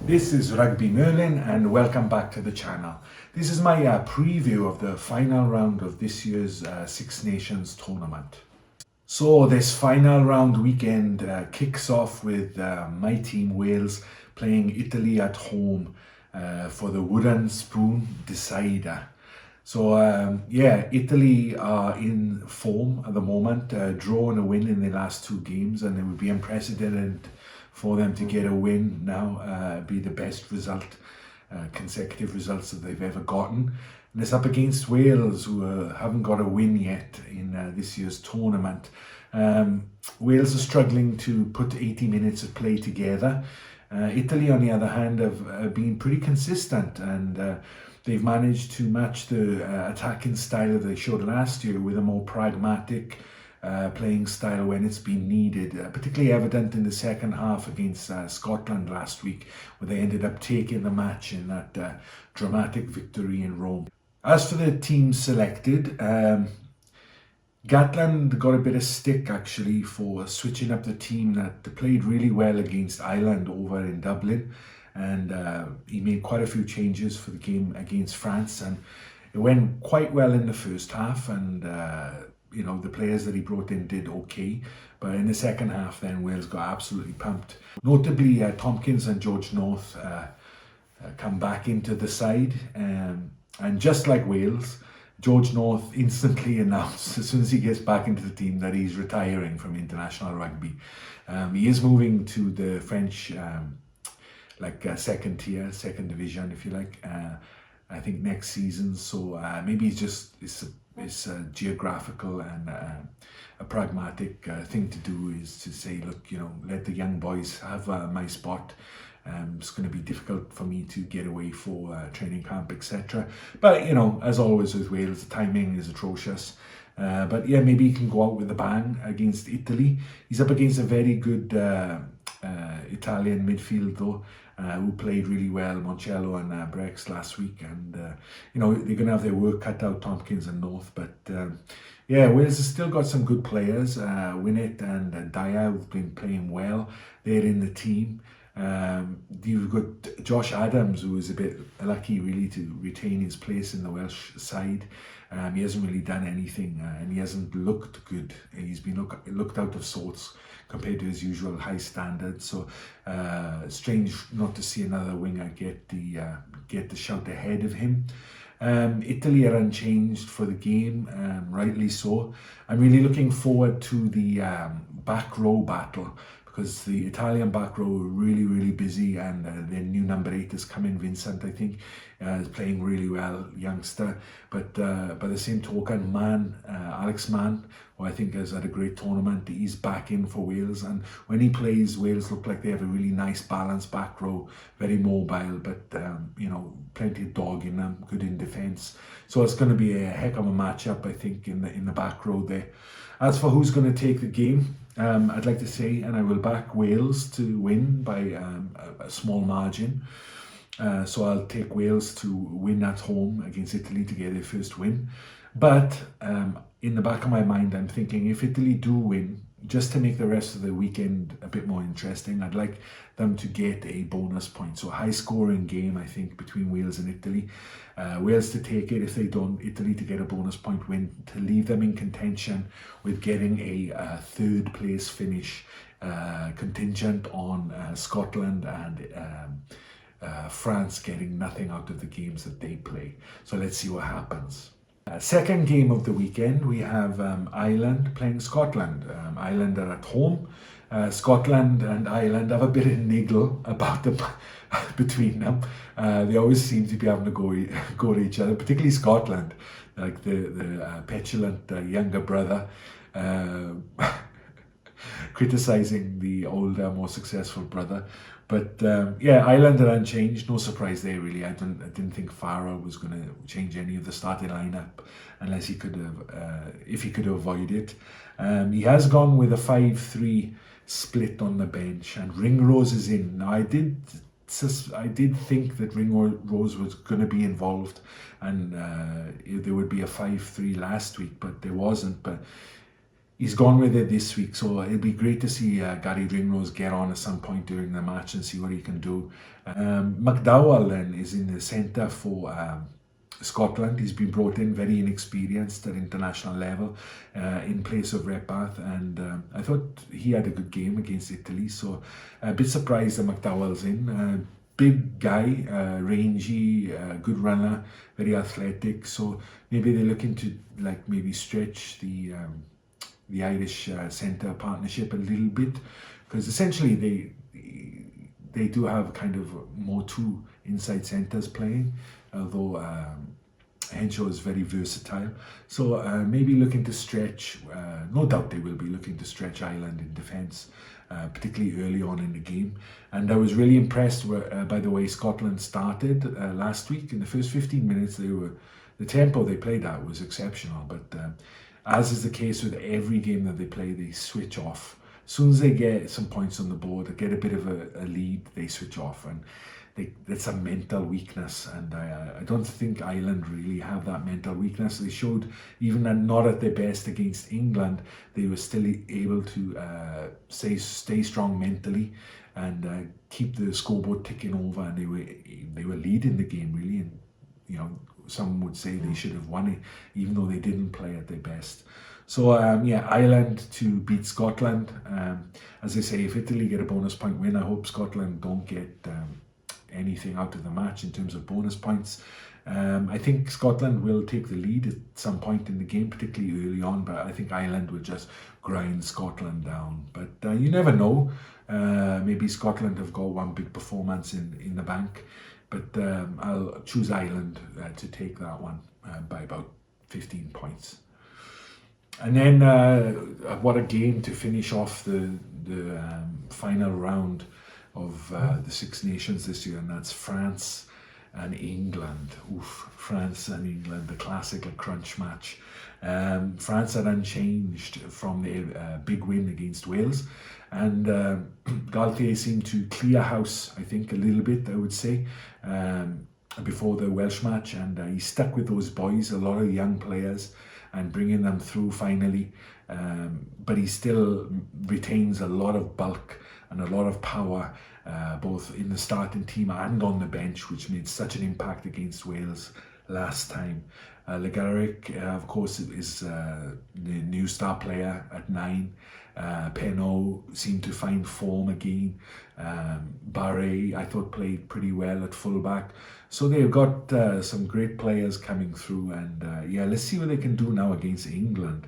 This is Rugby Merlin and welcome back to the channel. This is my preview of the final round of this year's Six Nations tournament. So this final round weekend kicks off with my team Wales playing Italy at home for the wooden spoon decider. So Italy are in form at the moment, draw and a win in the last two games, and it would be unprecedented for them to get a win now, be the best result, consecutive results that they've ever gotten. And it's up against Wales, who haven't got a win yet in this year's tournament. Wales are struggling to put 80 minutes of play together. Italy, on the other hand, have been pretty consistent, and they've managed to match the attacking style that they showed last year with a more pragmatic playing style when it's been needed, particularly evident in the second half against Scotland last week, where they ended up taking the match in that dramatic victory in Rome. As for the team selected, Gatland got a bit of stick actually for switching up the team that played really well against Ireland over in Dublin, and he made quite a few changes for the game against France, and it went quite well in the first half, and the players that he brought in did okay, but in the second half then Wales got absolutely pumped. Notably Tompkins and George North come back into the side, and just like Wales, George North instantly announced as soon as he gets back into the team that he's retiring from international rugby. He is moving to the French second tier, second division if you like, I think next season, so maybe it's a geographical and a pragmatic thing to do, is to say, look, let the young boys have my spot. It's going to be difficult for me to get away for training camp, etc. But, as always with Wales, the timing is atrocious. But yeah, maybe he can go out with a bang against Italy. He's up against a very good Italian midfield, though, who played really well, Moncello and Brex last week. And, they're going to have their work cut out, Tompkins and North. But, Wales has still got some good players. Winnett and Daya, who've been playing well. They're in the team. You've got Josh Adams, who is a bit lucky really to retain his place in the Welsh side. He hasn't really done anything, and he hasn't looked good. He's been looked out of sorts compared to his usual high standards. So strange not to see another winger get the shout ahead of him. Italy are unchanged for the game, rightly so. I'm really looking forward to the back row battle, because the Italian back row are really, really busy, and their new number 8 is coming, Vincent, I think, is playing really well, youngster. But by the same token, Alex Mann, who I think has had a great tournament, he's back in for Wales, and when he plays, Wales look like they have a really nice balanced back row, very mobile, but plenty of dog in them, good in defence. So it's going to be a heck of a matchup, I think, in the back row there. As for who's going to take the game, I'd like to say, and I will back Wales to win by a small margin. So I'll take Wales to win at home against Italy to get their first win. But in the back of my mind, I'm thinking if Italy do win, just to make the rest of the weekend a bit more interesting, I'd like them to get a bonus point. So a high scoring game, I think, between Wales and Italy. Wales to take it. If they don't, Italy to get a bonus point win, to leave them in contention with getting a third place finish, contingent on Scotland and France getting nothing out of the games that they play. So let's see what happens. Second game of the weekend, we have Ireland playing Scotland. Ireland are at home. Scotland and Ireland have a bit of niggle about between them. They always seem to be having to go at each other, particularly Scotland, like the petulant younger brother, criticizing the older, more successful brother. But Ireland are unchanged. No surprise there, really. I didn't think Farrell was going to change any of the starting lineup unless he could have, if he could avoid it. He has gone with a 5-3 split on the bench, and Ringrose is in. Now, I did think that Ringrose was going to be involved, and there would be a 5-3 last week, but there wasn't. But he's gone with it this week, so it'll be great to see Gary Ringrose get on at some point during the match and see what he can do. McDowell then is in the centre for Scotland. He's been brought in very inexperienced at international level in place of Redpath, and I thought he had a good game against Italy, so a bit surprised that McDowell's in. Big guy, rangy, good runner, very athletic, so maybe they're looking to maybe stretch the Irish centre partnership a little bit, because essentially they do have kind of more two inside centres playing, although Henshaw is very versatile. So maybe looking to stretch, no doubt they will be looking to stretch Ireland in defence, particularly early on in the game. And I was really impressed by the way Scotland started last week. In the first 15 minutes, the tempo they played at was exceptional, but as is the case with every game that they play, they switch off. As soon as they get some points on the board, get a bit of a lead, they switch off, and that's a mental weakness. And I don't think Ireland really have that mental weakness. They showed, even not at their best against England, they were still able to stay strong mentally and keep the scoreboard ticking over. And they were leading the game really, and some would say they should have won it, even though they didn't play at their best. So Ireland to beat Scotland. As I say, if Italy get a bonus point win, I hope Scotland don't get anything out of the match in terms of bonus points. I think Scotland will take the lead at some point in the game, particularly early on, but I think Ireland will just grind Scotland down. But you never know. Maybe Scotland have got one big performance in the bank. But I'll choose Ireland to take that one by about 15 points. And then what a game to finish off the final round of the Six Nations this year, and that's France and England. Oof, France and England, the classic crunch match. France had unchanged from their big win against Wales, and Galthié seemed to clear house, I think, a little bit, I would say, before the Welsh match, and he stuck with those boys, a lot of young players, and bringing them through finally. But he still retains a lot of bulk and a lot of power, both in the starting team and on the bench, which made such an impact against Wales last time. Le Garrec, of course, is the new star player at 9. Penaud seemed to find form again. Barre, I thought, played pretty well at fullback. So they've got some great players coming through, and let's see what they can do now against England.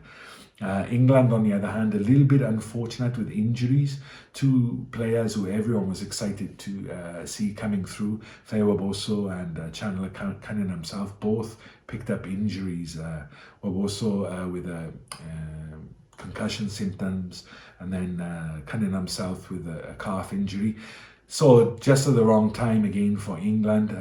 England, on the other hand, a little bit unfortunate with injuries. Two players who everyone was excited to see coming through, Theo Barbosa and Chandler Cunningham himself, both picked up injuries. Barbosa with concussion symptoms, and then Cunningham himself with a calf injury. So just at the wrong time again for England.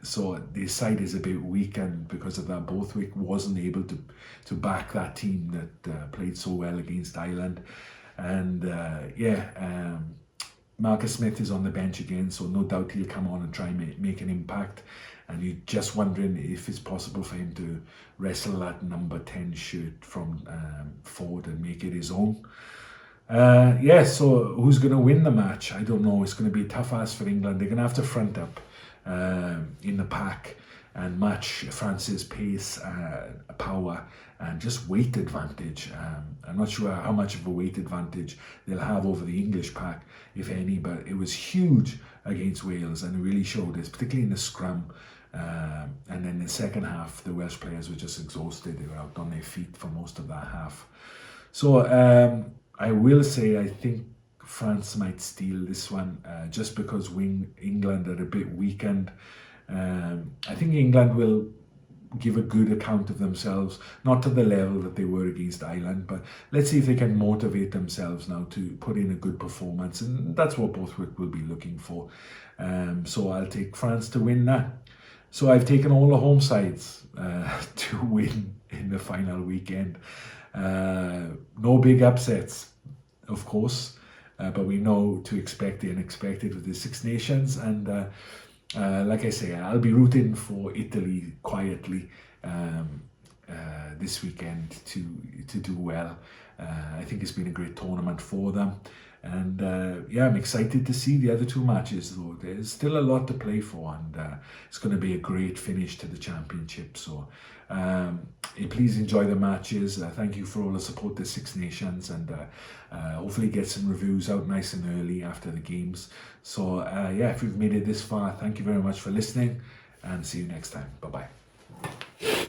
So the side is a bit weak, and because of that, Borthwick wasn't able to back that team that played so well against Ireland. And Marcus Smith is on the bench again, so no doubt he'll come on and try and make an impact. And you're just wondering if it's possible for him to wrestle that number 10 shirt from forward and make it his own. So who's going to win the match? I don't know. It's going to be a tough ask for England. They're going to have to front up in the pack and match France's pace, power, and just weight advantage. I'm not sure how much of a weight advantage they'll have over the English pack, if any, but it was huge against Wales, and it really showed this, particularly in the scrum. And then in the second half, the Welsh players were just exhausted. They were out on their feet for most of that half. So I will say I think France might steal this one just because England are a bit weakened. I think England will give a good account of themselves, not to the level that they were against Ireland, but let's see if they can motivate themselves now to put in a good performance, and that's what Borthwick will be looking for. So I'll take France to win that. So I've taken all the home sides to win in the final weekend. No big upsets, of course, but we know to expect the unexpected with the Six Nations, and like I say, I'll be rooting for Italy quietly. this weekend to do well. I think it's been a great tournament for them. And yeah, I'm excited to see the other two matches, though. There's still a lot to play for, and it's going to be a great finish to the championship. So please enjoy the matches. Thank you for all the support to Six Nations, and hopefully get some reviews out nice and early after the games. So yeah, if you've made it this far, thank you very much for listening, and see you next time. Bye-bye.